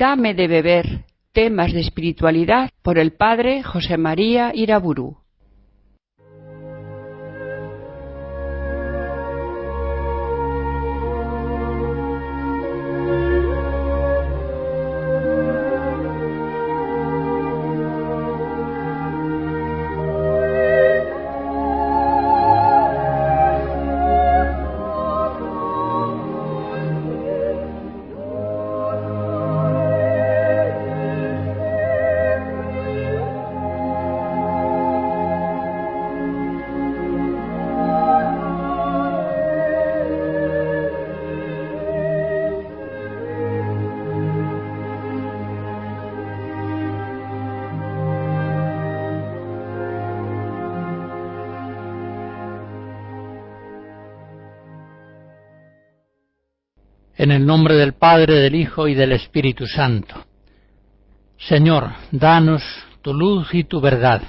Dame de beber, temas de espiritualidad por el padre José María Iraburu. En el nombre del Padre, del Hijo y del Espíritu Santo. Señor, danos tu luz y tu verdad.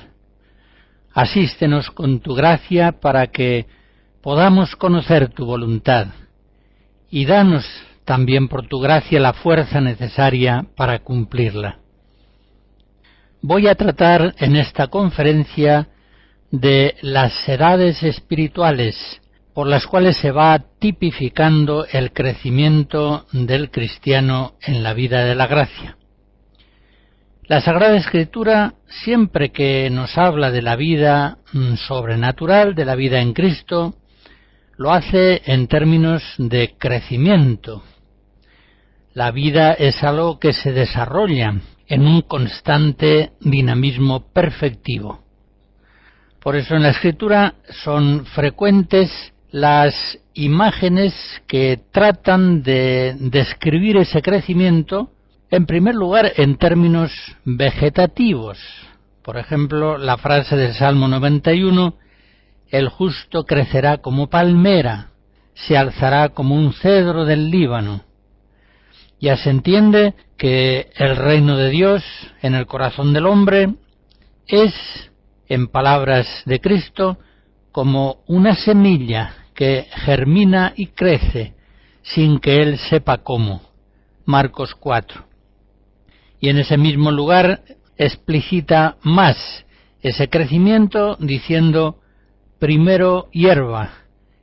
Asístenos con tu gracia para que podamos conocer tu voluntad. Y danos también por tu gracia la fuerza necesaria para cumplirla. Voy a tratar en esta conferencia de las edades espirituales por las cuales se va tipificando el crecimiento del cristiano en la vida de la gracia. La Sagrada Escritura, siempre que nos habla de la vida sobrenatural, de la vida en Cristo, lo hace en términos de crecimiento. La vida es algo que se desarrolla en un constante dinamismo perfectivo. Por eso en la Escritura son frecuentes las imágenes que tratan de describir ese crecimiento, en primer lugar en términos vegetativos. Por ejemplo, la frase del Salmo 91, el justo crecerá como palmera, se alzará como un cedro del Líbano. Ya se entiende que el reino de Dios en el corazón del hombre es, en palabras de Cristo, como una semilla que germina y crece sin que él sepa cómo. Marcos 4. Y en ese mismo lugar explicita más ese crecimiento diciendo primero hierba,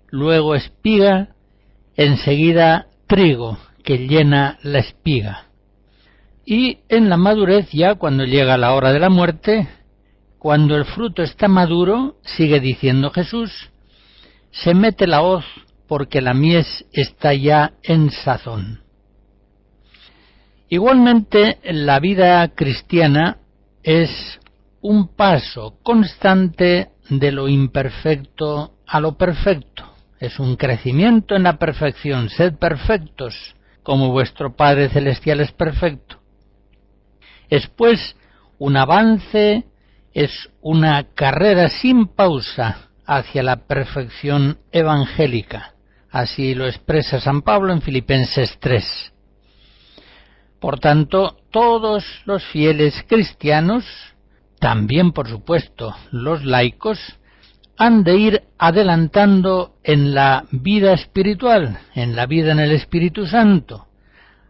luego espiga, enseguida trigo que llena la espiga. Y en la madurez, ya cuando llega la hora de la muerte, cuando el fruto está maduro, sigue diciendo Jesús, se mete la hoz porque la mies está ya en sazón. Igualmente, la vida cristiana es un paso constante de lo imperfecto a lo perfecto. Es un crecimiento en la perfección. Sed perfectos, como vuestro Padre Celestial es perfecto. Es pues un avance, es una carrera sin pausa hacia la perfección evangélica. Así lo expresa San Pablo en Filipenses 3. Por tanto, todos los fieles cristianos, también por supuesto los laicos, han de ir adelantando en la vida espiritual, en la vida en el Espíritu Santo,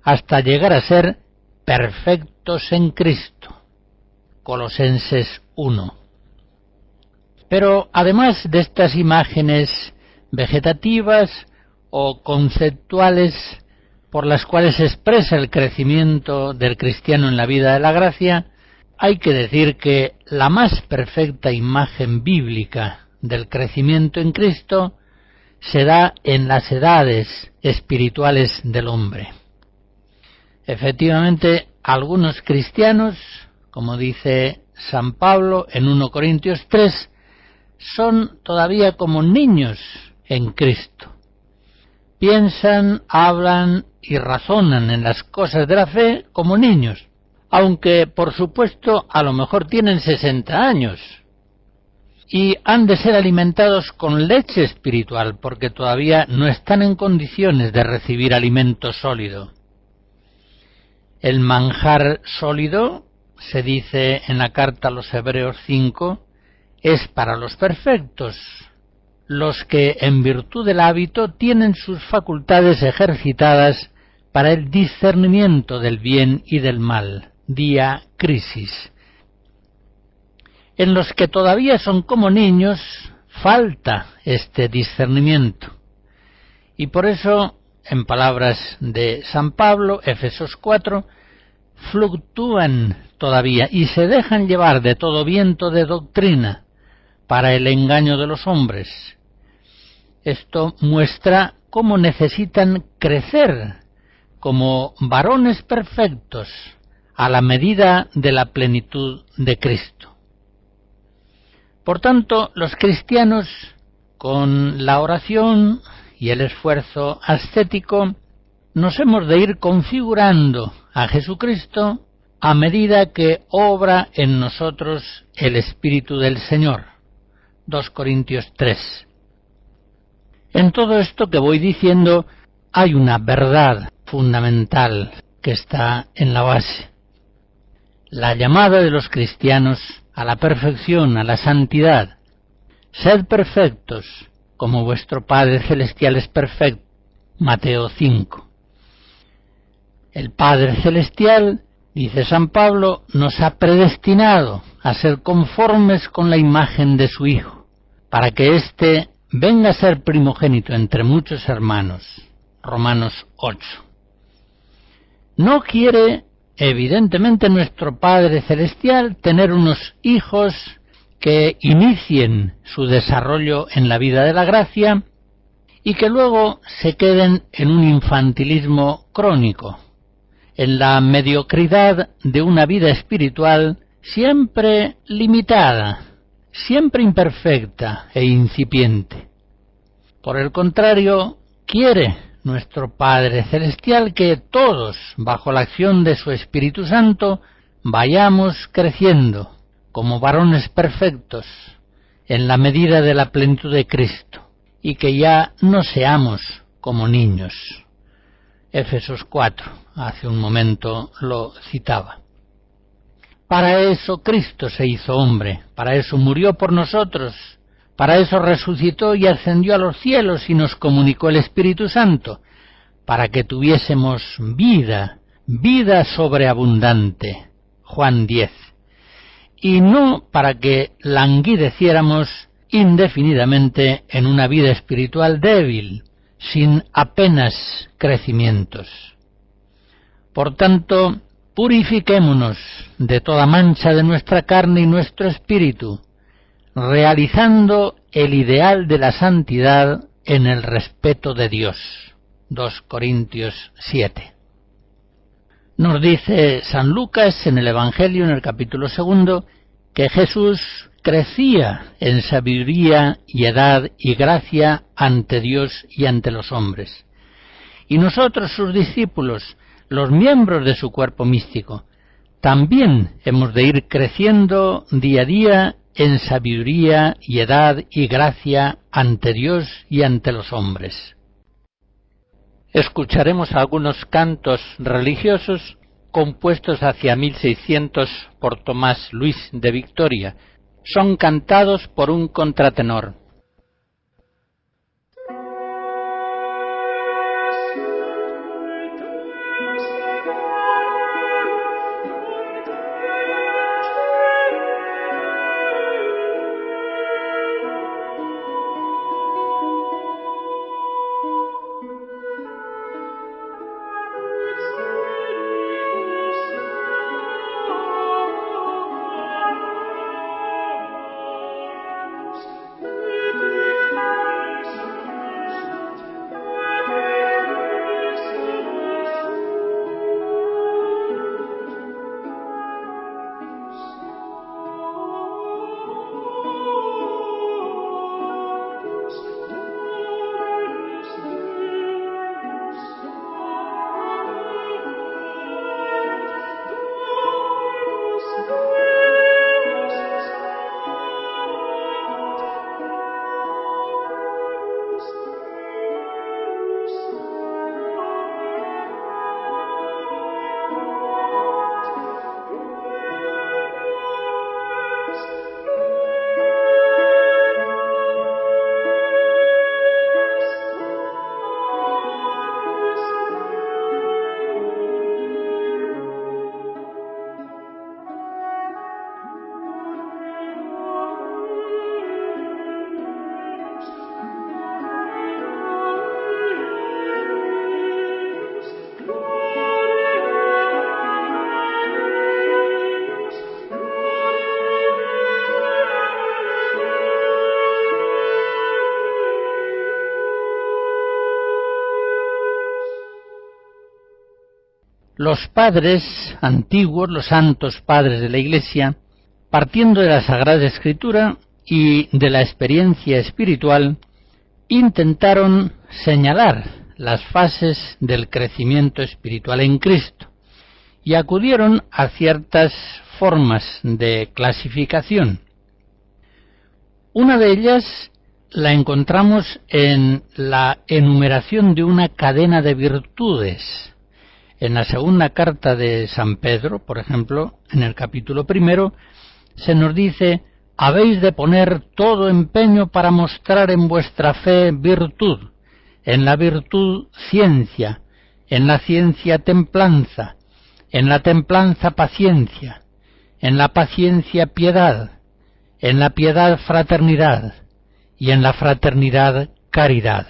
hasta llegar a ser perfectos en Cristo. Colosenses 1. Pero además de estas imágenes vegetativas o conceptuales por las cuales se expresa el crecimiento del cristiano en la vida de la gracia, hay que decir que la más perfecta imagen bíblica del crecimiento en Cristo se da en las edades espirituales del hombre. Efectivamente, algunos cristianos, como dice San Pablo en 1 Corintios 3, son todavía como niños en Cristo. Piensan, hablan y razonan en las cosas de la fe como niños, aunque por supuesto a lo mejor tienen 60 años y han de ser alimentados con leche espiritual porque todavía no están en condiciones de recibir alimento sólido. El manjar sólido, se dice en la carta a los Hebreos 5, es para los perfectos, los que en virtud del hábito tienen sus facultades ejercitadas para el discernimiento del bien y del mal, día crisis. En los que todavía son como niños, falta este discernimiento. Y por eso, en palabras de San Pablo, Efesios 4, fluctúan todavía y se dejan llevar de todo viento de doctrina para el engaño de los hombres. Esto muestra cómo necesitan crecer como varones perfectos a la medida de la plenitud de Cristo. Por tanto, los cristianos, con la oración y el esfuerzo ascético, nos hemos de ir configurando a Jesucristo a medida que obra en nosotros el Espíritu del Señor. 2 Corintios 3. En todo esto que voy diciendo hay una verdad fundamental que está en la base. La llamada de los cristianos a la perfección, a la santidad. Sed perfectos, como vuestro Padre Celestial es perfecto. Mateo 5. El Padre Celestial, dice San Pablo, nos ha predestinado a ser conformes con la imagen de su Hijo, para que éste venga a ser primogénito entre muchos hermanos. Romanos 8. No quiere, evidentemente, nuestro Padre Celestial tener unos hijos que inicien su desarrollo en la vida de la gracia y que luego se queden en un infantilismo crónico, en la mediocridad de una vida espiritual siempre limitada, siempre imperfecta e incipiente. Por el contrario, quiere nuestro Padre Celestial que todos, bajo la acción de su Espíritu Santo, vayamos creciendo como varones perfectos en la medida de la plenitud de Cristo, y que ya no seamos como niños. Efesios 4, hace un momento lo citaba. Para eso Cristo se hizo hombre, para eso murió por nosotros, para eso resucitó y ascendió a los cielos y nos comunicó el Espíritu Santo, para que tuviésemos vida, vida sobreabundante. Juan 10. Y no para que languideciéramos indefinidamente en una vida espiritual débil, sin apenas crecimientos. Por tanto, purifiquémonos de toda mancha de nuestra carne y nuestro espíritu, realizando el ideal de la santidad en el respeto de Dios. 2 Corintios 7. Nos dice San Lucas en el Evangelio, en el capítulo 2, que Jesús crecía en sabiduría y edad y gracia ante Dios y ante los hombres. Y nosotros, sus discípulos, los miembros de su cuerpo místico, también hemos de ir creciendo día a día en sabiduría y edad y gracia ante Dios y ante los hombres. Escucharemos algunos cantos religiosos compuestos hacia 1600 por Tomás Luis de Victoria. Son cantados por un contratenor. Thank you. Los padres antiguos, los santos padres de la Iglesia, partiendo de la Sagrada Escritura y de la experiencia espiritual, intentaron señalar las fases del crecimiento espiritual en Cristo y acudieron a ciertas formas de clasificación. Una de ellas la encontramos en la enumeración de una cadena de virtudes. En la segunda carta de San Pedro, por ejemplo, en el capítulo 1, se nos dice: habéis de poner todo empeño para mostrar en vuestra fe virtud, en la virtud ciencia, en la ciencia templanza, en la templanza paciencia, en la paciencia piedad, en la piedad fraternidad, y en la fraternidad caridad.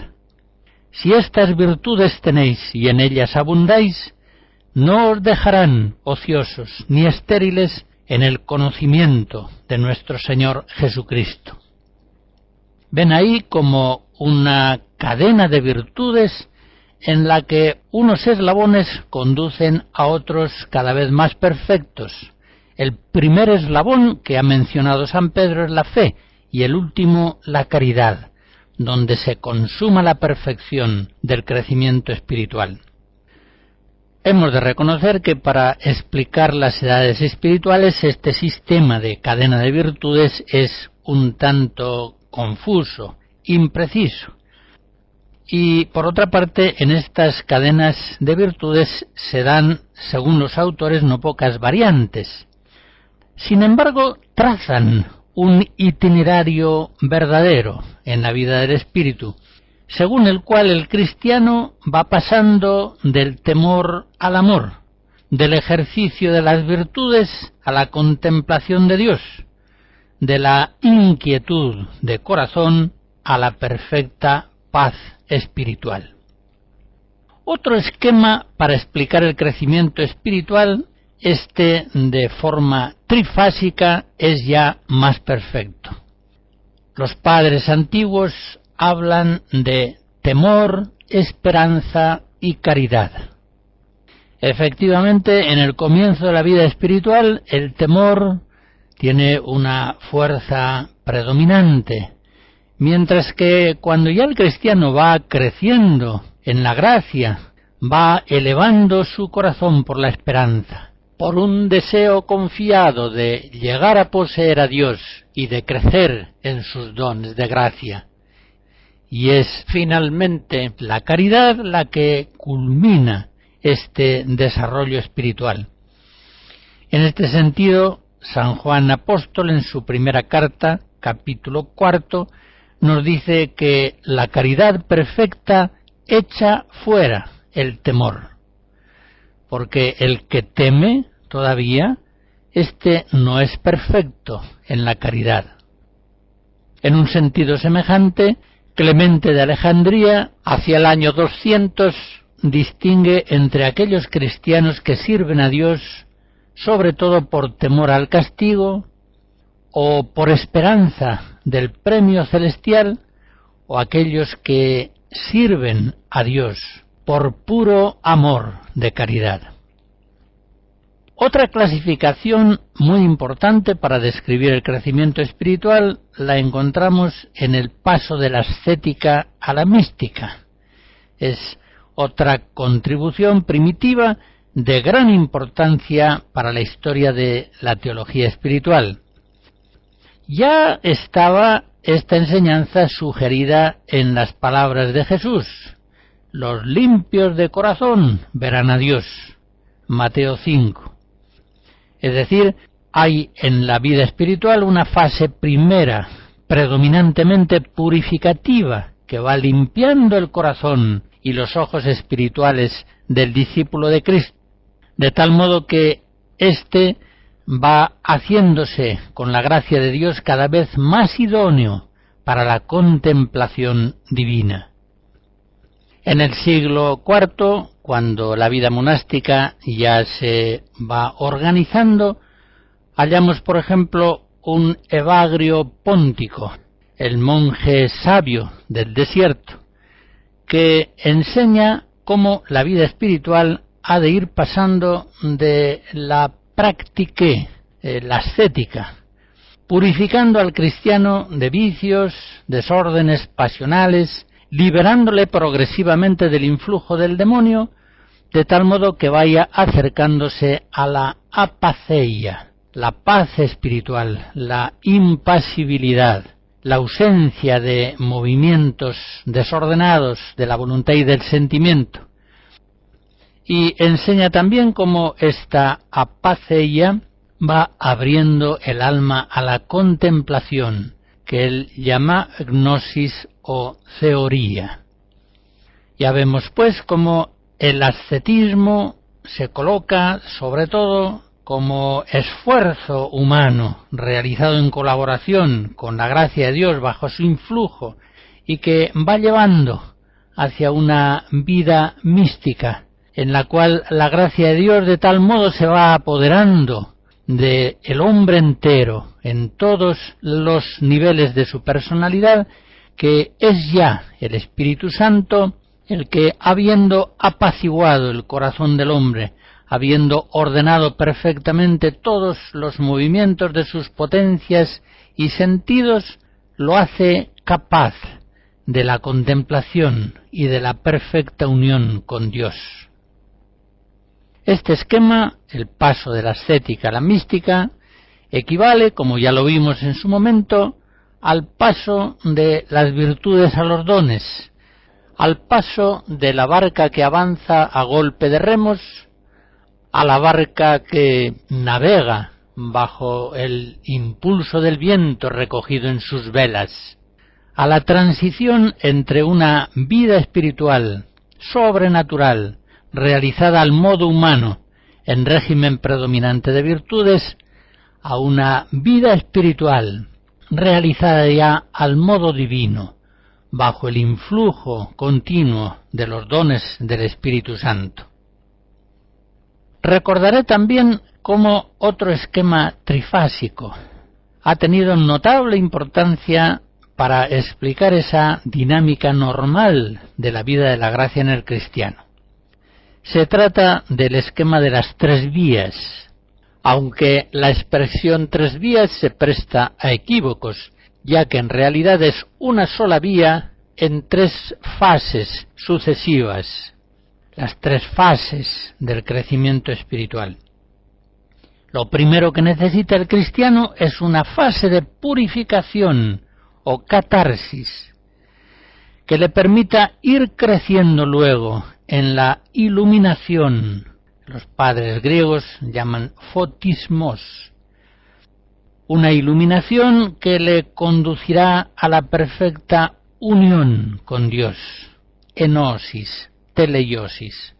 Si estas virtudes tenéis y en ellas abundáis, no os dejarán ociosos ni estériles en el conocimiento de nuestro Señor Jesucristo. Ven ahí como una cadena de virtudes en la que unos eslabones conducen a otros cada vez más perfectos. El primer eslabón que ha mencionado San Pedro es la fe, y el último la caridad, donde se consuma la perfección del crecimiento espiritual. Hemos de reconocer que para explicar las edades espirituales este sistema de cadena de virtudes es un tanto confuso, impreciso. Y por otra parte, en estas cadenas de virtudes se dan, según los autores, no pocas variantes. Sin embargo, trazan un itinerario verdadero en la vida del espíritu, según el cual el cristiano va pasando del temor al amor, del ejercicio de las virtudes a la contemplación de Dios, de la inquietud de corazón a la perfecta paz espiritual. Otro esquema para explicar el crecimiento espiritual, de forma trifásica, es ya más perfecto. Los padres antiguos hablan de temor, esperanza y caridad. Efectivamente, en el comienzo de la vida espiritual, el temor tiene una fuerza predominante, mientras que cuando ya el cristiano va creciendo en la gracia, va elevando su corazón por la esperanza, por un deseo confiado de llegar a poseer a Dios y de crecer en sus dones de gracia. Y es finalmente la caridad la que culmina este desarrollo espiritual. En este sentido, San Juan Apóstol, en su primera carta, capítulo 4, nos dice que la caridad perfecta echa fuera el temor, porque el que teme todavía, no es perfecto en la caridad. En un sentido semejante, Clemente de Alejandría, hacia el año 200, distingue entre aquellos cristianos que sirven a Dios, sobre todo por temor al castigo, o por esperanza del premio celestial, o aquellos que sirven a Dios por puro amor de caridad. Otra clasificación muy importante para describir el crecimiento espiritual la encontramos en el paso de la ascética a la mística. Es otra contribución primitiva de gran importancia para la historia de la teología espiritual. Ya estaba esta enseñanza sugerida en las palabras de Jesús: los limpios de corazón verán a Dios, Mateo 5. Es decir, hay en la vida espiritual una fase primera, predominantemente purificativa, que va limpiando el corazón y los ojos espirituales del discípulo de Cristo, de tal modo que éste va haciéndose, con la gracia de Dios, cada vez más idóneo para la contemplación divina. En el siglo IV, cuando la vida monástica ya se va organizando, hallamos, por ejemplo, un Evagrio Póntico, el monje sabio del desierto, que enseña cómo la vida espiritual ha de ir pasando de la práctica, la ascética, purificando al cristiano de vicios, desórdenes pasionales, liberándole progresivamente del influjo del demonio, de tal modo que vaya acercándose a la apaceia, la paz espiritual, la impasibilidad, la ausencia de movimientos desordenados de la voluntad y del sentimiento. Y enseña también cómo esta apaceia va abriendo el alma a la contemplación, que él llama gnosis o teoría. Ya vemos pues cómo el ascetismo se coloca sobre todo como esfuerzo humano realizado en colaboración con la gracia de Dios bajo su influjo y que va llevando hacia una vida mística en la cual la gracia de Dios de tal modo se va apoderando de el hombre entero en todos los niveles de su personalidad, que es ya el Espíritu Santo el que, habiendo apaciguado el corazón del hombre, habiendo ordenado perfectamente todos los movimientos de sus potencias y sentidos, lo hace capaz de la contemplación y de la perfecta unión con Dios. Este esquema, el paso de la ascética a la mística, equivale, como ya lo vimos en su momento, al paso de las virtudes a los dones, al paso de la barca que avanza a golpe de remos, a la barca que navega bajo el impulso del viento recogido en sus velas, a la transición entre una vida espiritual, sobrenatural, realizada al modo humano, en régimen predominante de virtudes, a una vida espiritual, realizada ya al modo divino, bajo el influjo continuo de los dones del Espíritu Santo. Recordaré también cómo otro esquema trifásico ha tenido notable importancia para explicar esa dinámica normal de la vida de la gracia en el cristiano. Se trata del esquema de las tres vías, aunque la expresión tres vías se presta a equívocos, ya que en realidad es una sola vía en tres fases sucesivas, las tres fases del crecimiento espiritual. Lo primero que necesita el cristiano es una fase de purificación o catarsis, que le permita ir creciendo luego en la iluminación. Los padres griegos llaman fotismos, una iluminación que le conducirá a la perfecta unión con Dios, enosis, teleiosis.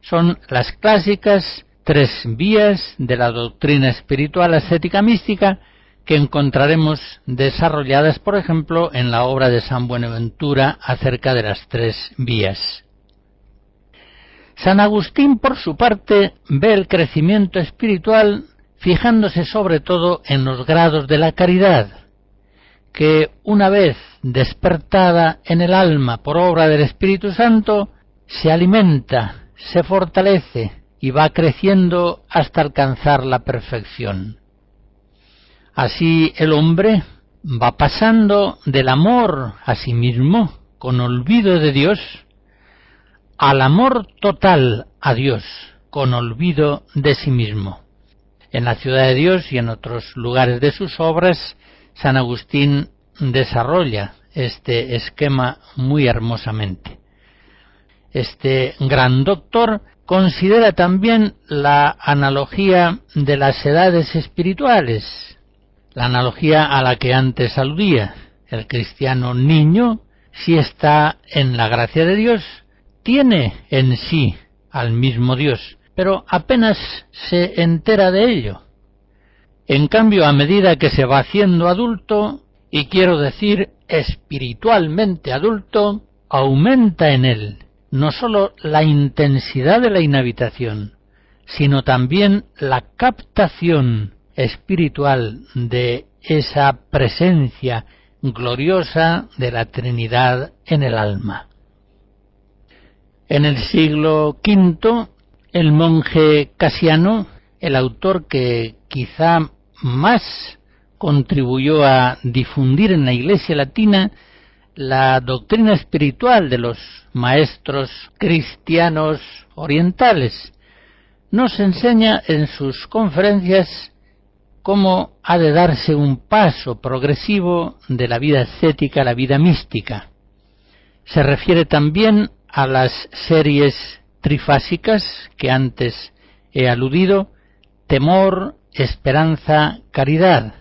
Son las clásicas tres vías de la doctrina espiritual ascética mística que encontraremos desarrolladas, por ejemplo, en la obra de San Buenaventura acerca de las tres vías. San Agustín, por su parte, ve el crecimiento espiritual fijándose sobre todo en los grados de la caridad, que una vez despertada en el alma por obra del Espíritu Santo, se alimenta, se fortalece y va creciendo hasta alcanzar la perfección. Así el hombre va pasando del amor a sí mismo, con olvido de Dios, al amor total a Dios, con olvido de sí mismo. En la Ciudad de Dios y en otros lugares de sus obras, San Agustín desarrolla este esquema muy hermosamente. Este gran doctor considera también la analogía de las edades espirituales, la analogía a la que antes aludía. El cristiano niño, si está en la gracia de Dios, tiene en sí al mismo Dios, pero apenas se entera de ello. En cambio, a medida que se va haciendo adulto, y quiero decir espiritualmente adulto, aumenta en él no sólo la intensidad de la inhabitación, sino también la captación espiritual de esa presencia gloriosa de la Trinidad en el alma. En el siglo V, El monje Casiano, el autor que quizá más contribuyó a difundir en la Iglesia latina la doctrina espiritual de los maestros cristianos orientales, nos enseña en sus conferencias cómo ha de darse un paso progresivo de la vida ascética a la vida mística. Se refiere también a las series trifásicas que antes he aludido: temor, esperanza, caridad,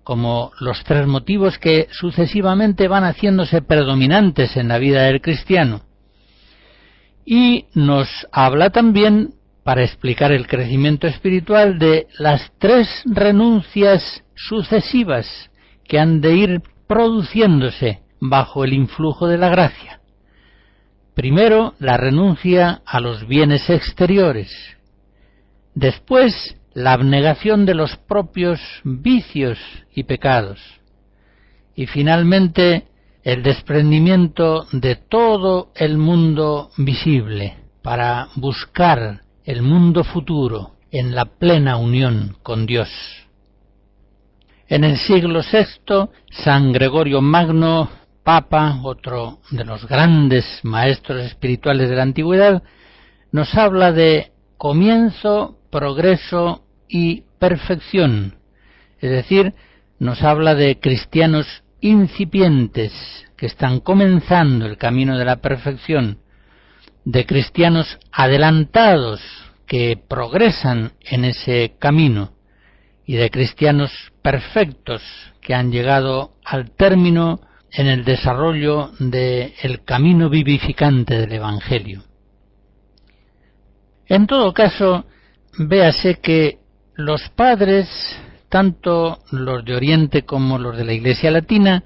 como los tres motivos que sucesivamente van haciéndose predominantes en la vida del cristiano. Y nos habla también, para explicar el crecimiento espiritual, de las tres renuncias sucesivas que han de ir produciéndose bajo el influjo de la gracia. Primero, la renuncia a los bienes exteriores. Después, la abnegación de los propios vicios y pecados. Y finalmente, el desprendimiento de todo el mundo visible para buscar el mundo futuro en la plena unión con Dios. En el siglo VI, San Gregorio Magno, Papa, otro de los grandes maestros espirituales de la antigüedad, nos habla de comienzo, progreso y perfección, es decir, nos habla de cristianos incipientes que están comenzando el camino de la perfección, de cristianos adelantados que progresan en ese camino y de cristianos perfectos que han llegado al término en el desarrollo del camino vivificante del Evangelio. En todo caso, véase que los padres, tanto los de Oriente como los de la Iglesia Latina,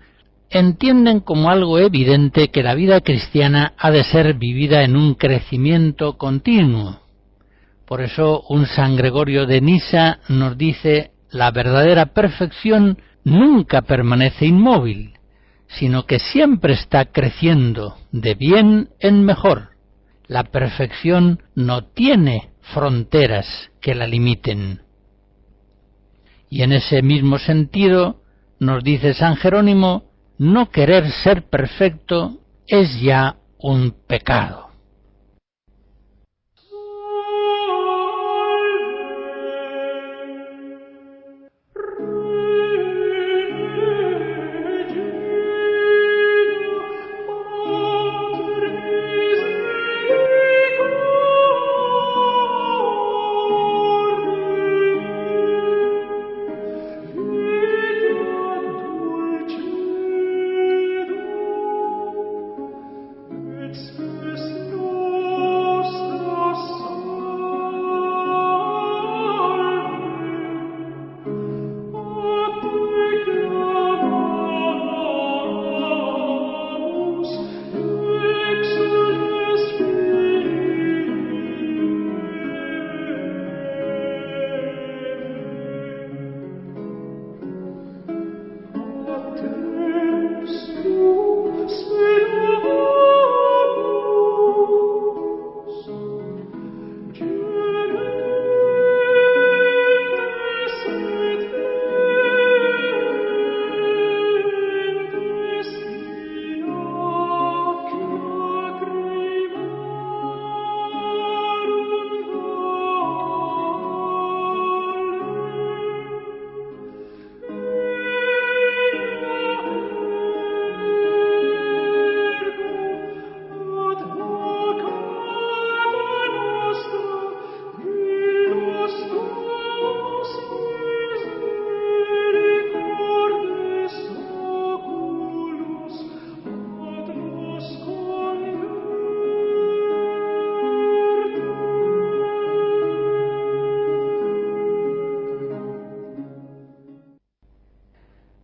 entienden como algo evidente que la vida cristiana ha de ser vivida en un crecimiento continuo. Por eso un San Gregorio de Nisa nos dice: la verdadera perfección nunca permanece inmóvil, sino que siempre está creciendo de bien en mejor. La perfección no tiene fronteras que la limiten. Y en ese mismo sentido nos dice San Jerónimo: no querer ser perfecto es ya un pecado.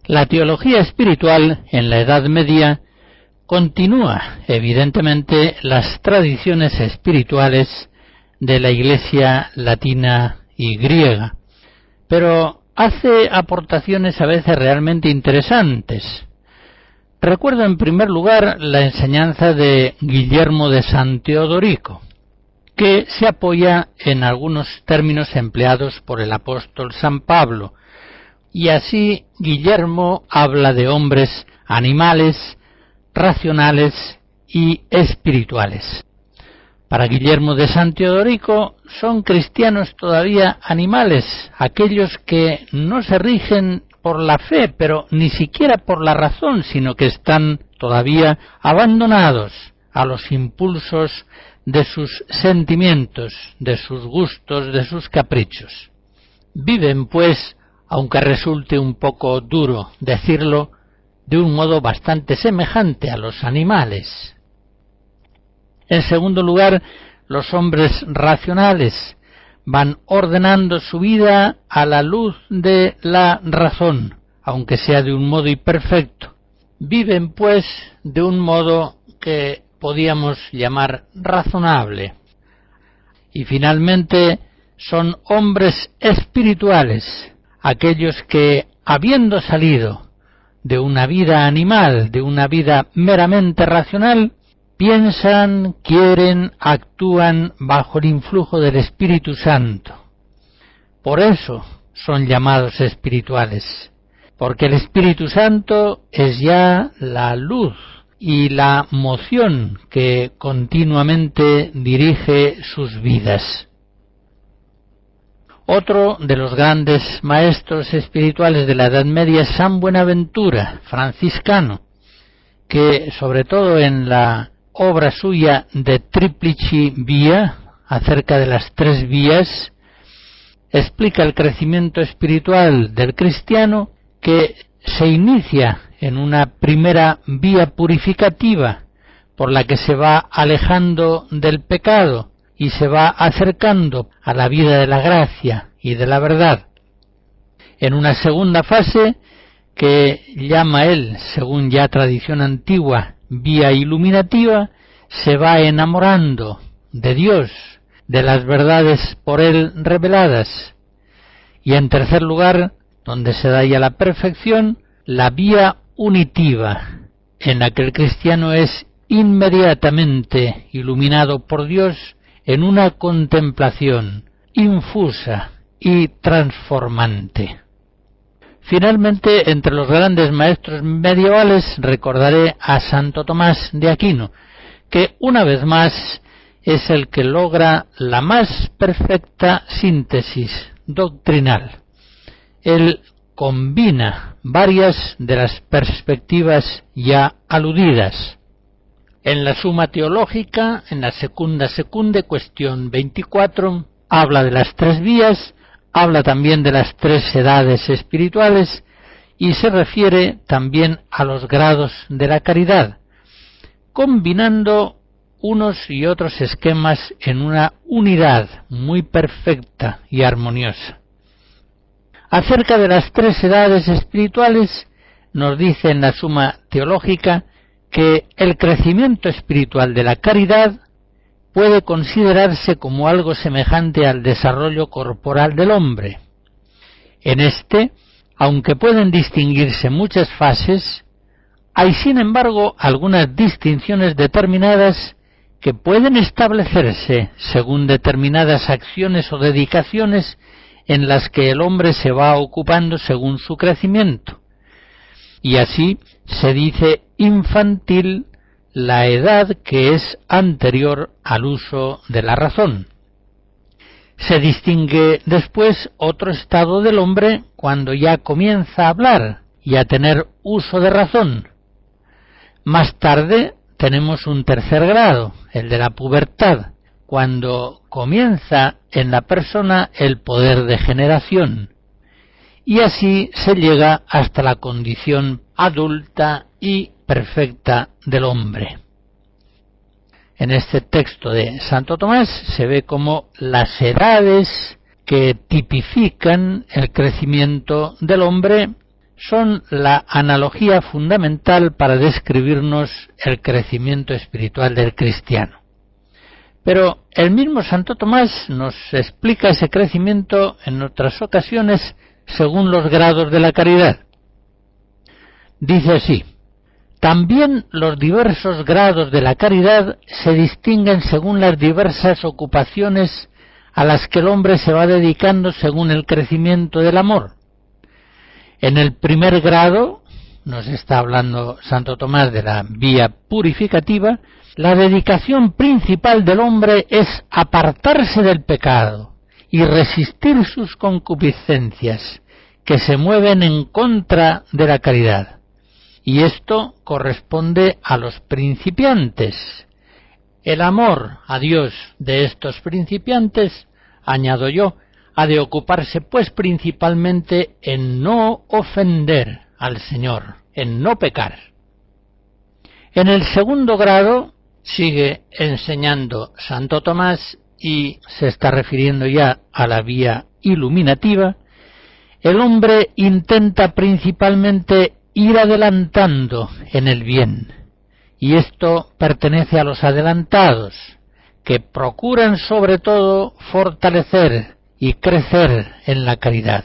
La teología espiritual en la Edad Media continúa, evidentemente, las tradiciones espirituales de la Iglesia latina y griega, pero hace aportaciones a veces realmente interesantes. Recuerdo en primer lugar la enseñanza de Guillermo de San Teodorico. que se apoya en algunos términos empleados por el apóstol San Pablo, y así Guillermo habla de hombres animales, racionales y espirituales. Para Guillermo de San Teodorico son cristianos todavía animales, aquellos que no se rigen por la fe, pero ni siquiera por la razón, sino que están todavía abandonados a los impulsos de sus sentimientos, de sus gustos, de sus caprichos. Viven, pues, aunque resulte un poco duro decirlo, de un modo bastante semejante a los animales. En segundo lugar, los hombres racionales van ordenando su vida a la luz de la razón, aunque sea de un modo imperfecto. Viven, pues, de un modo que podíamos llamar razonable. Y finalmente, son hombres espirituales, aquellos que, habiendo salido de una vida animal, de una vida meramente racional, piensan, quieren, actúan bajo el influjo del Espíritu Santo. Por eso son llamados espirituales, porque el Espíritu Santo es ya la luz y la moción que continuamente dirige sus vidas. Otro de los grandes maestros espirituales de la Edad Media es San Buenaventura, franciscano, que sobre todo en la obra suya de Triplici Via, acerca de las 3 vías, explica el crecimiento espiritual del cristiano, que se inicia en una primera vía purificativa por la que se va alejando del pecado y se va acercando a la vida de la gracia y de la verdad. En una segunda fase, que llama él, según ya tradición antigua, vía iluminativa, se va enamorando de Dios, de las verdades por él reveladas. Y en tercer lugar, donde se da ya la perfección, la vía unitiva, en la que el cristiano es inmediatamente iluminado por Dios en una contemplación infusa y transformante. Finalmente, entre los grandes maestros medievales recordaré a Santo Tomás de Aquino, que una vez más es el que logra la más perfecta síntesis doctrinal. Él combina varias de las perspectivas ya aludidas. En la Suma Teológica, en la Secunda Secunde, cuestión 24, habla de las 3 vías, habla también de las 3 edades espirituales y se refiere también a los grados de la caridad, combinando unos y otros esquemas en una unidad muy perfecta y armoniosa. Acerca de las 3 edades espirituales, nos dice en la Suma Teológica que el crecimiento espiritual de la caridad puede considerarse como algo semejante al desarrollo corporal del hombre. En este, aunque pueden distinguirse muchas fases, hay sin embargo algunas distinciones determinadas que pueden establecerse según determinadas acciones o dedicaciones en las que el hombre se va ocupando según su crecimiento. Y así se dice infantil la edad que es anterior al uso de la razón. Se distingue después otro estado del hombre cuando ya comienza a hablar y a tener uso de razón. Más tarde tenemos un tercer grado, el de la pubertad, cuando comienza en la persona el poder de generación. Y así se llega hasta la condición adulta y perfecta del hombre. En este texto de Santo Tomás se ve como las edades que tipifican el crecimiento del hombre son la analogía fundamental para describirnos el crecimiento espiritual del cristiano. Pero el mismo Santo Tomás nos explica ese crecimiento en otras ocasiones según los grados de la caridad. Dice así: También los diversos grados de la caridad se distinguen según las diversas ocupaciones a las que el hombre se va dedicando según el crecimiento del amor. En el primer grado, nos está hablando Santo Tomás de la vía purificativa, la dedicación principal del hombre es apartarse del pecado y resistir sus concupiscencias, que se mueven en contra de la caridad. Y esto corresponde a los principiantes. El amor a Dios de estos principiantes, añado yo, ha de ocuparse pues principalmente en no ofender al Señor, en no pecar. En el segundo grado sigue enseñando Santo Tomás y se está refiriendo ya a la vía iluminativa. El hombre intenta principalmente ir adelantando en el bien, y esto pertenece a los adelantados, que procuran sobre todo fortalecer y crecer en la caridad.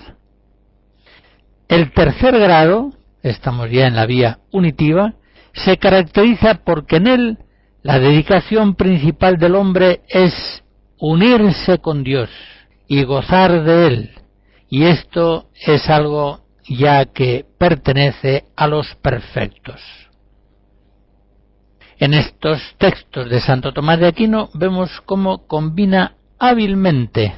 El tercer grado, estamos ya en la vía unitiva, se caracteriza porque en él la dedicación principal del hombre es unirse con Dios y gozar de Él, y esto es algo ya que pertenece a los perfectos. En estos textos de Santo Tomás de Aquino vemos cómo combina hábilmente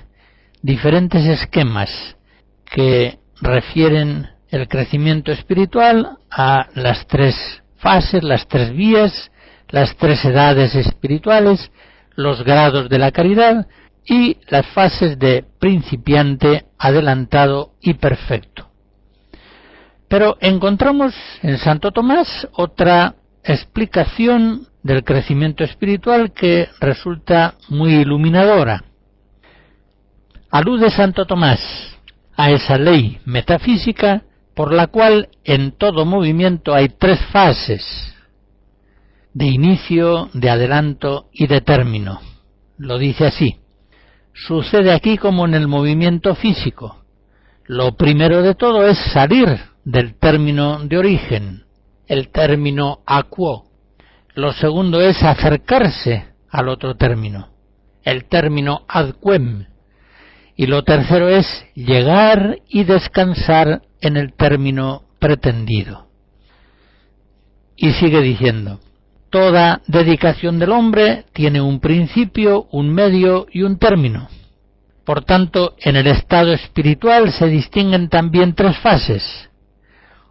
diferentes esquemas que refieren el crecimiento espiritual a las tres fases, las tres vías, las tres edades espirituales, los grados de la caridad y las fases de principiante, adelantado y perfecto. Pero encontramos en Santo Tomás otra explicación del crecimiento espiritual que resulta muy iluminadora. Alude Santo Tomás a esa ley metafísica por la cual en todo movimiento hay tres fases, de inicio, de adelanto y de término. Lo dice así: sucede aquí como en el movimiento físico. Lo primero de todo es salir del término de origen, el término aquo. Lo segundo es acercarse al otro término, el término ad quem. Y lo tercero es llegar y descansar en el término pretendido. Y sigue diciendo: toda dedicación del hombre tiene un principio, un medio y un término. Por tanto, en el estado espiritual se distinguen también tres fases: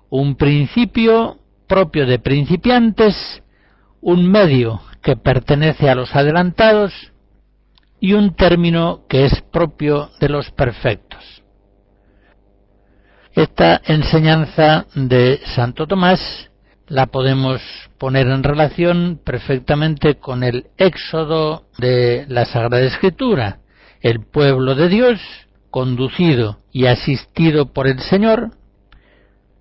un principio propio de principiantes, un medio que pertenece a los adelantados y un término que es propio de los perfectos. Esta enseñanza de Santo Tomás la podemos poner en relación perfectamente con el éxodo de la Sagrada Escritura. El pueblo de Dios, conducido y asistido por el Señor,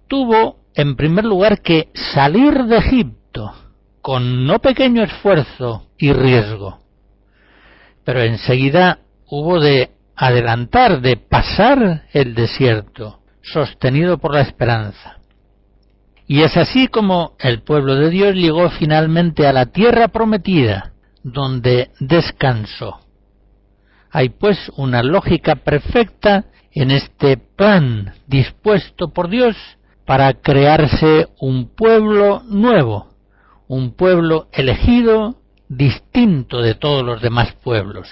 tuvo en primer lugar que salir de Egipto con no pequeño esfuerzo y riesgo, pero enseguida hubo de adelantar, de pasar el desierto, sostenido por la esperanza. Y es así como el pueblo de Dios llegó finalmente a la tierra prometida, donde descansó. Hay pues una lógica perfecta en este plan dispuesto por Dios para crearse un pueblo nuevo, un pueblo elegido, distinto de todos los demás pueblos.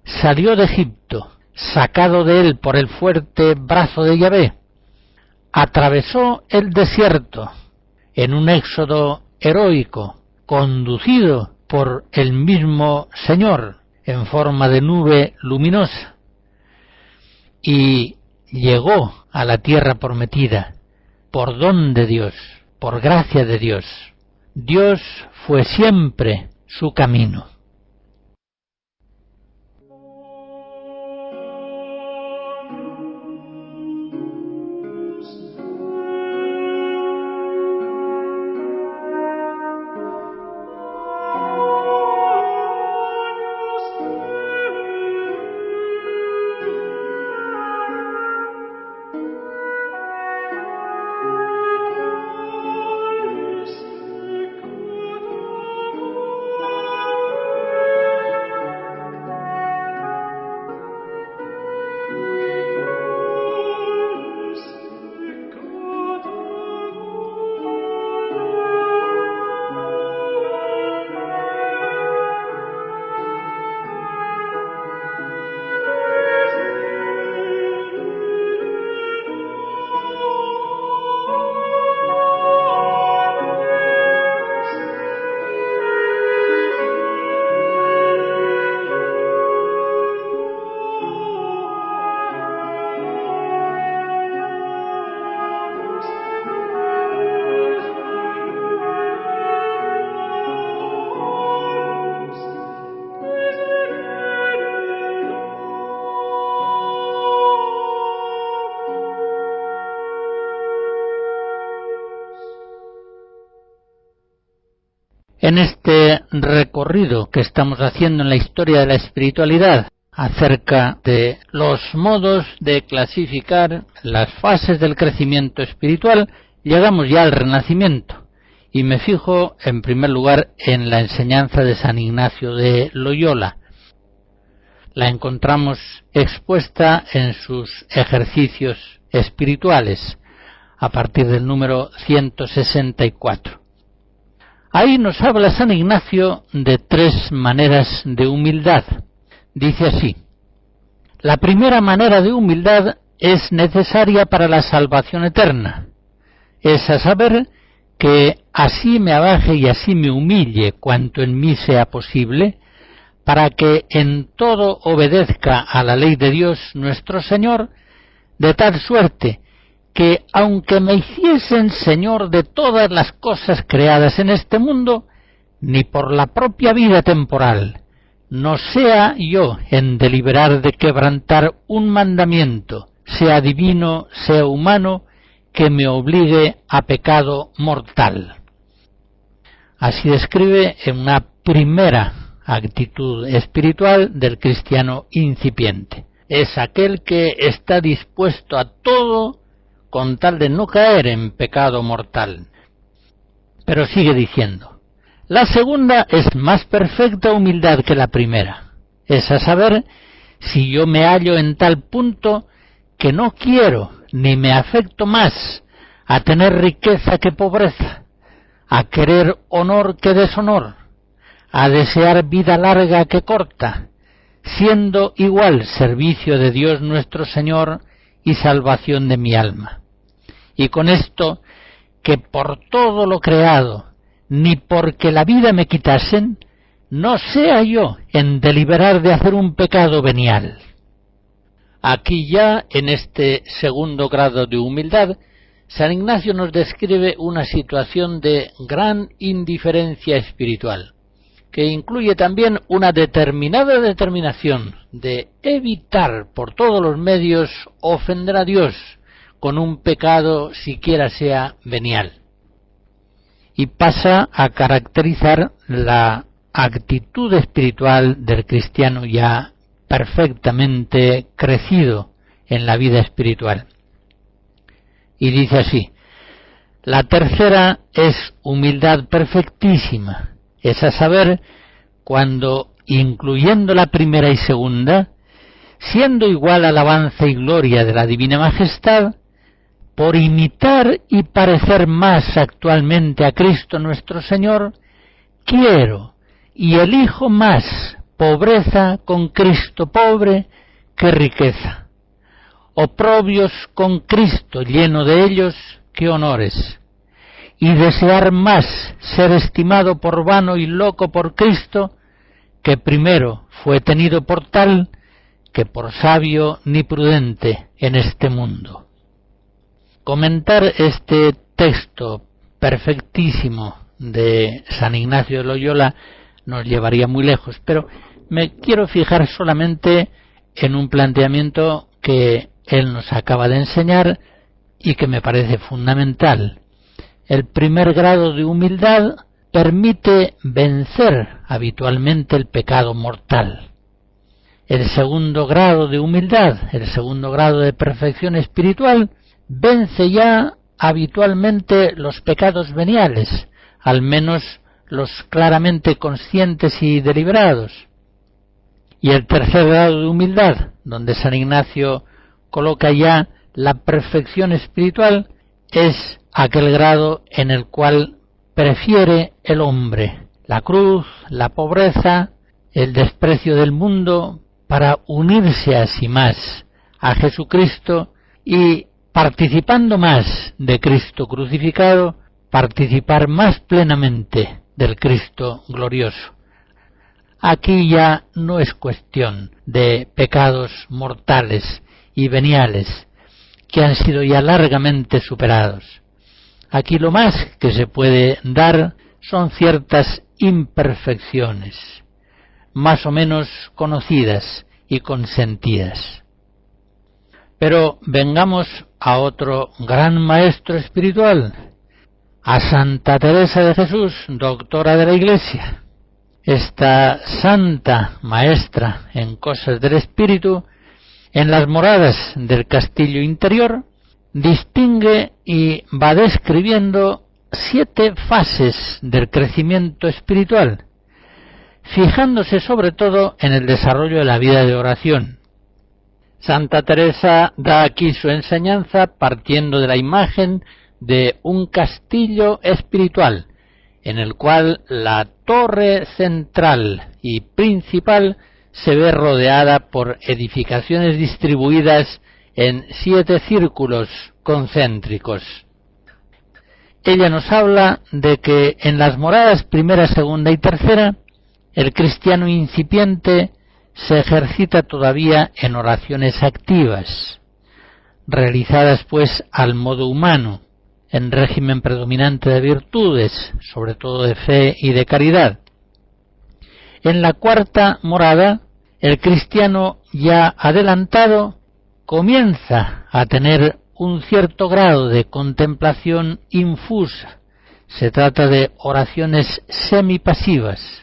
Salió de Egipto, sacado de él por el fuerte brazo de Yahvé, atravesó el desierto en un éxodo heroico, conducido por el mismo Señor en forma de nube luminosa, y llegó a la tierra prometida por don de Dios, por gracia de Dios. Dios fue siempre su camino. En este recorrido que estamos haciendo en la historia de la espiritualidad, acerca de los modos de clasificar las fases del crecimiento espiritual, llegamos ya al Renacimiento, y me fijo en primer lugar en la enseñanza de San Ignacio de Loyola. La encontramos expuesta en sus ejercicios espirituales, a partir del número 164. Ahí nos habla San Ignacio de 3 maneras de humildad. Dice así: la primera manera de humildad es necesaria para la salvación eterna. Es a saber que así me abaje y así me humille cuanto en mí sea posible, para que en todo obedezca a la ley de Dios nuestro Señor, de tal suerte que aunque me hiciesen Señor de todas las cosas creadas en este mundo, ni por la propia vida temporal, no sea yo en deliberar de quebrantar un mandamiento, sea divino, sea humano, que me obligue a pecado mortal. Así describe en una primera actitud espiritual del cristiano incipiente. Es aquel que está dispuesto a todo con tal de no caer en pecado mortal. Pero sigue diciendo: la segunda es más perfecta humildad que la primera. Es a saber, si yo me hallo en tal punto que no quiero ni me afecto más a tener riqueza que pobreza, a querer honor que deshonor, a desear vida larga que corta, siendo igual servicio de Dios nuestro Señor y salvación de mi alma. Y con esto, que por todo lo creado, ni porque la vida me quitasen, no sea yo en deliberar de hacer un pecado venial. Aquí ya, en este segundo grado de humildad, San Ignacio nos describe una situación de gran indiferencia espiritual, que incluye también una determinada determinación de evitar por todos los medios ofender a Dios con un pecado siquiera sea venial. Y pasa a caracterizar la actitud espiritual del cristiano ya perfectamente crecido en la vida espiritual. Y dice así: la tercera es humildad perfectísima, es a saber, cuando, incluyendo la primera y segunda, siendo igual alabanza y gloria de la divina majestad, por imitar y parecer más actualmente a Cristo nuestro Señor, quiero y elijo más pobreza con Cristo pobre que riqueza, oprobios con Cristo lleno de ellos que honores, y desear más ser estimado por vano y loco por Cristo, que primero fue tenido por tal, que por sabio ni prudente en este mundo. Comentar este texto perfectísimo de San Ignacio de Loyola nos llevaría muy lejos, pero me quiero fijar solamente en un planteamiento que él nos acaba de enseñar y que me parece fundamental. El primer grado de humildad permite vencer habitualmente el pecado mortal. El segundo grado de humildad, el segundo grado de perfección espiritual, vence ya habitualmente los pecados veniales, al menos los claramente conscientes y deliberados. Y el tercer grado de humildad, donde San Ignacio coloca ya la perfección espiritual, es aquel grado en el cual prefiere el hombre la cruz, la pobreza, el desprecio del mundo, para unirse así más a Jesucristo y, participando más de Cristo crucificado, participar más plenamente del Cristo glorioso. Aquí ya no es cuestión de pecados mortales y veniales, que han sido ya largamente superados. Aquí lo más que se puede dar son ciertas imperfecciones, más o menos conocidas y consentidas. Pero vengamos a otro gran maestro espiritual, a Santa Teresa de Jesús, doctora de la Iglesia. Esta santa maestra en cosas del espíritu, en las moradas del castillo interior, distingue y va describiendo 7 fases del crecimiento espiritual, fijándose sobre todo en el desarrollo de la vida de oración. Santa Teresa da aquí su enseñanza partiendo de la imagen de un castillo espiritual, en el cual la torre central y principal se ve rodeada por edificaciones distribuidas en 7 círculos concéntricos. Ella nos habla de que en las moradas primera, segunda y tercera, el cristiano incipiente se ejercita todavía en oraciones activas, realizadas pues al modo humano, en régimen predominante de virtudes, sobre todo de fe y de caridad. En la cuarta morada, el cristiano ya adelantado comienza a tener un cierto grado de contemplación infusa. Se trata de oraciones semipasivas.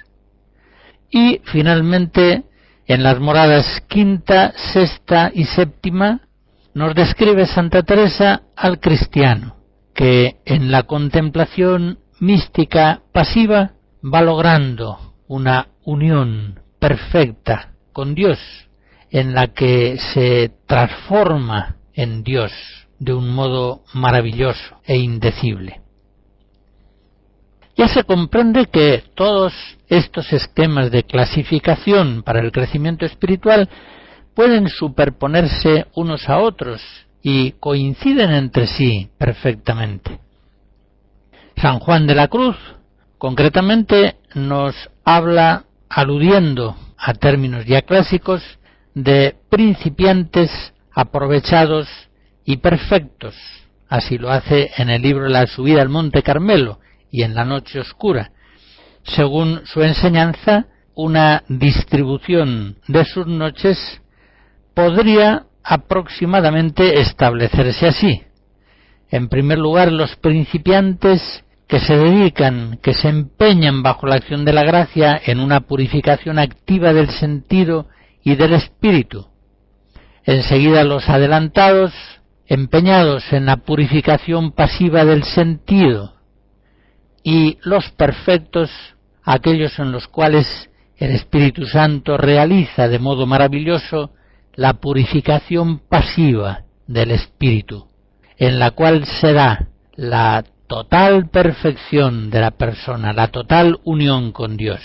Y finalmente, en las moradas quinta, sexta y séptima, nos describe Santa Teresa al cristiano, que en la contemplación mística pasiva va logrando una unión perfecta con Dios, en la que se transforma en Dios de un modo maravilloso e indecible. Ya se comprende que todos estos esquemas de clasificación para el crecimiento espiritual pueden superponerse unos a otros y coinciden entre sí perfectamente. San Juan de la Cruz, concretamente, nos habla, aludiendo a términos ya clásicos, de principiantes aprovechados y perfectos. Así lo hace en el libro La subida al Monte Carmelo y en la noche oscura. Según su enseñanza, una distribución de sus noches podría aproximadamente establecerse así. En primer lugar, los principiantes que se dedican, que se empeñan bajo la acción de la gracia en una purificación activa del sentido y del espíritu. Enseguida los adelantados, empeñados en la purificación pasiva del sentido. Y los perfectos, aquellos en los cuales el Espíritu Santo realiza de modo maravilloso la purificación pasiva del espíritu, en la cual se da la total perfección de la persona, la total unión con Dios.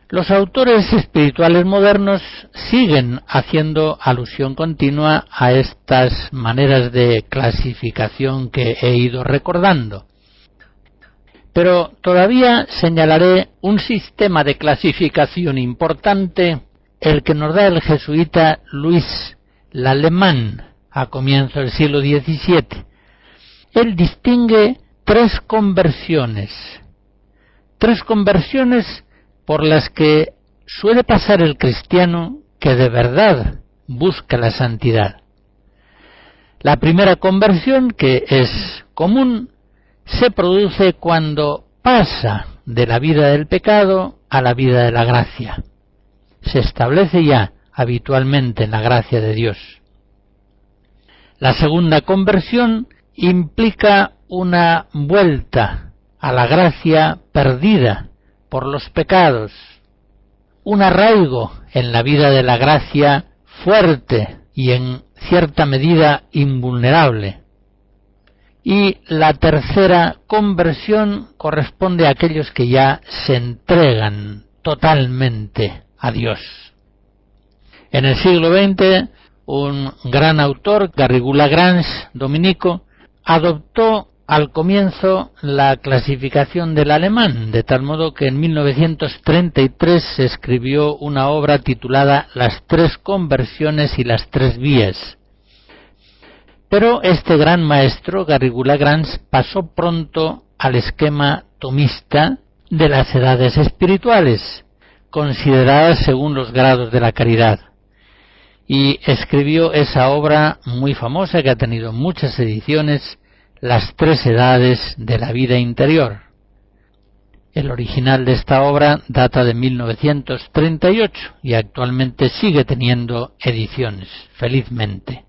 Los autores espirituales modernos siguen haciendo alusión continua a estas maneras de clasificación que he ido recordando. Pero todavía señalaré un sistema de clasificación importante, el que nos da el jesuita Louis L'Allemand a comienzos del siglo XVII. Él distingue 3 conversiones por las que suele pasar el cristiano que de verdad busca la santidad. La primera conversión, que es común, se produce cuando pasa de la vida del pecado a la vida de la gracia. Se establece ya habitualmente en la gracia de Dios. La segunda conversión implica una vuelta a la gracia perdida por los pecados, un arraigo en la vida de la gracia fuerte y en cierta medida invulnerable. Y la tercera conversión corresponde a aquellos que ya se entregan totalmente a Dios. En el siglo XX, un gran autor, Garrigou-Lagrange, dominico, adoptó al comienzo la clasificación del alemán, de tal modo que en 1933 se escribió una obra titulada Las 3 conversiones y las 3 vías. Pero este gran maestro, Garrigou-Lagrange, pasó pronto al esquema tomista de las edades espirituales, consideradas según los grados de la caridad, y escribió esa obra muy famosa que ha tenido muchas ediciones, las tres edades de la vida interior. El original de esta obra data de 1938 y actualmente sigue teniendo ediciones, felizmente.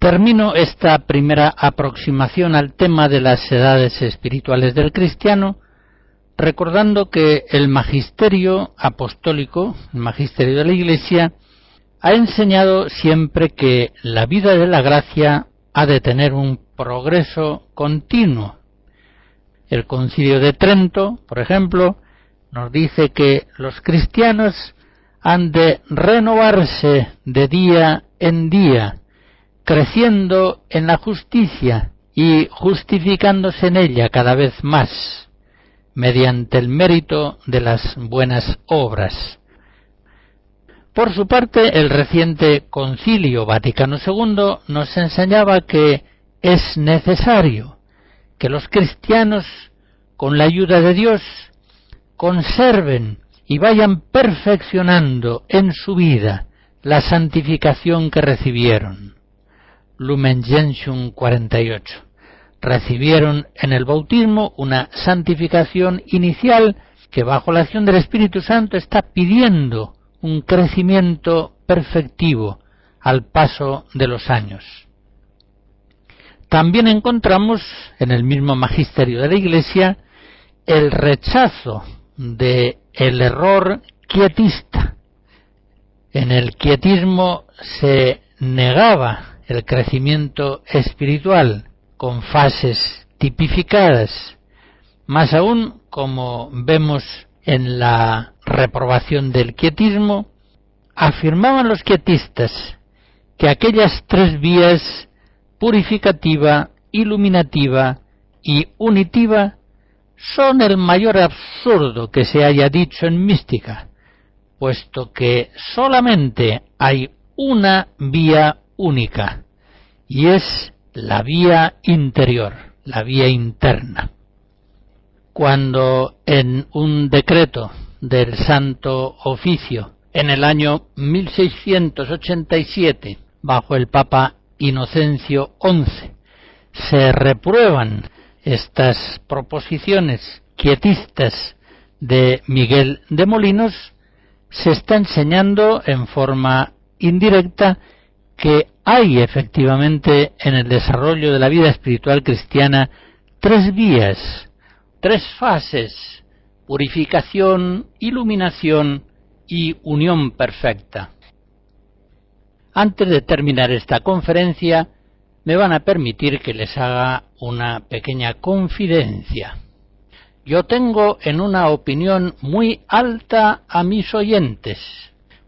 Termino esta primera aproximación al tema de las edades espirituales del cristiano recordando que el magisterio apostólico, el magisterio de la Iglesia, ha enseñado siempre que la vida de la gracia ha de tener un progreso continuo. El Concilio de Trento, por ejemplo, nos dice que los cristianos han de renovarse de día en día, creciendo en la justicia y justificándose en ella cada vez más, mediante el mérito de las buenas obras. Por su parte, el reciente Concilio Vaticano II nos enseñaba que es necesario que los cristianos, con la ayuda de Dios, conserven y vayan perfeccionando en su vida la santificación que recibieron. Lumen Gentium 48. Recibieron en el bautismo una santificación inicial que bajo la acción del Espíritu Santo está pidiendo un crecimiento perfectivo al paso de los años. También encontramos en el mismo magisterio de la Iglesia el rechazo del error quietista. En el quietismo se negaba el crecimiento espiritual con fases tipificadas. Más aún, como vemos en la reprobación del quietismo, afirmaban los quietistas que aquellas tres vías, purificativa, iluminativa y unitiva, son el mayor absurdo que se haya dicho en mística, puesto que solamente hay una vía única, y es la vía interior, la vía interna. Cuando en un decreto del Santo Oficio, en el año 1687, bajo el Papa Inocencio XI, se reprueban estas proposiciones quietistas de Miguel de Molinos, se está enseñando en forma indirecta que hay efectivamente en el desarrollo de la vida espiritual cristiana tres vías, tres fases: purificación, iluminación y unión perfecta. Antes de terminar esta conferencia, me van a permitir que les haga una pequeña confidencia. Yo tengo en una opinión muy alta a mis oyentes,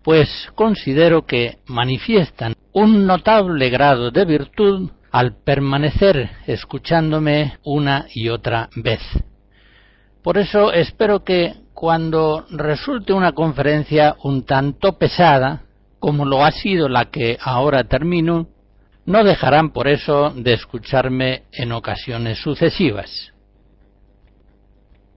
pues considero que manifiestan un notable grado de virtud al permanecer escuchándome una y otra vez. Por eso espero que cuando resulte una conferencia un tanto pesada, como lo ha sido la que ahora termino, no dejarán por eso de escucharme en ocasiones sucesivas.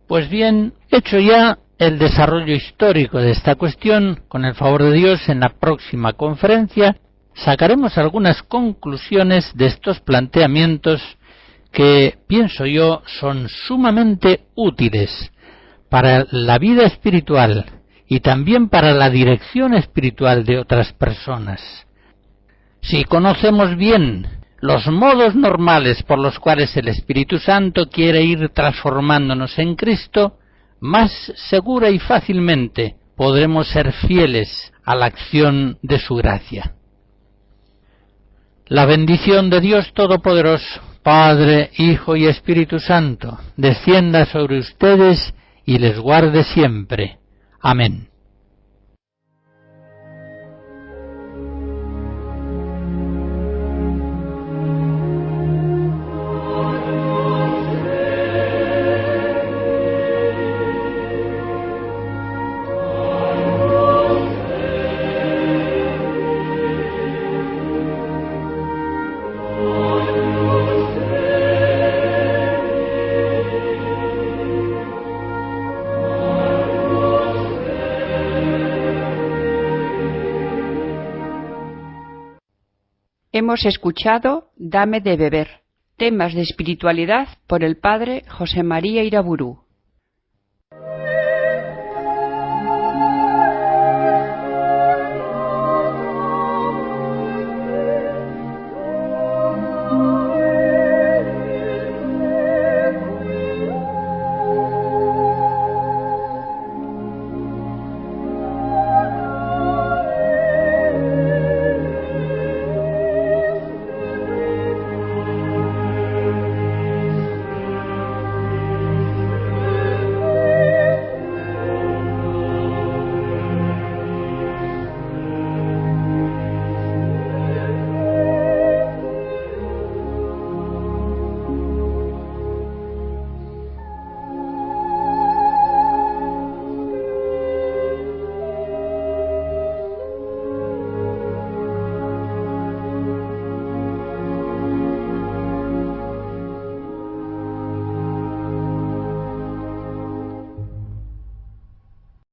Pues bien, hecho ya el desarrollo histórico de esta cuestión, con el favor de Dios, en la próxima conferencia sacaremos algunas conclusiones de estos planteamientos que, pienso yo, son sumamente útiles para la vida espiritual y también para la dirección espiritual de otras personas. Si conocemos bien los modos normales por los cuales el Espíritu Santo quiere ir transformándonos en Cristo, más segura y fácilmente podremos ser fieles a la acción de su gracia. La bendición de Dios Todopoderoso, Padre, Hijo y Espíritu Santo, descienda sobre ustedes y les guarde siempre. Amén. Hemos escuchado Dame de beber, temas de espiritualidad por el padre José María Iraburu.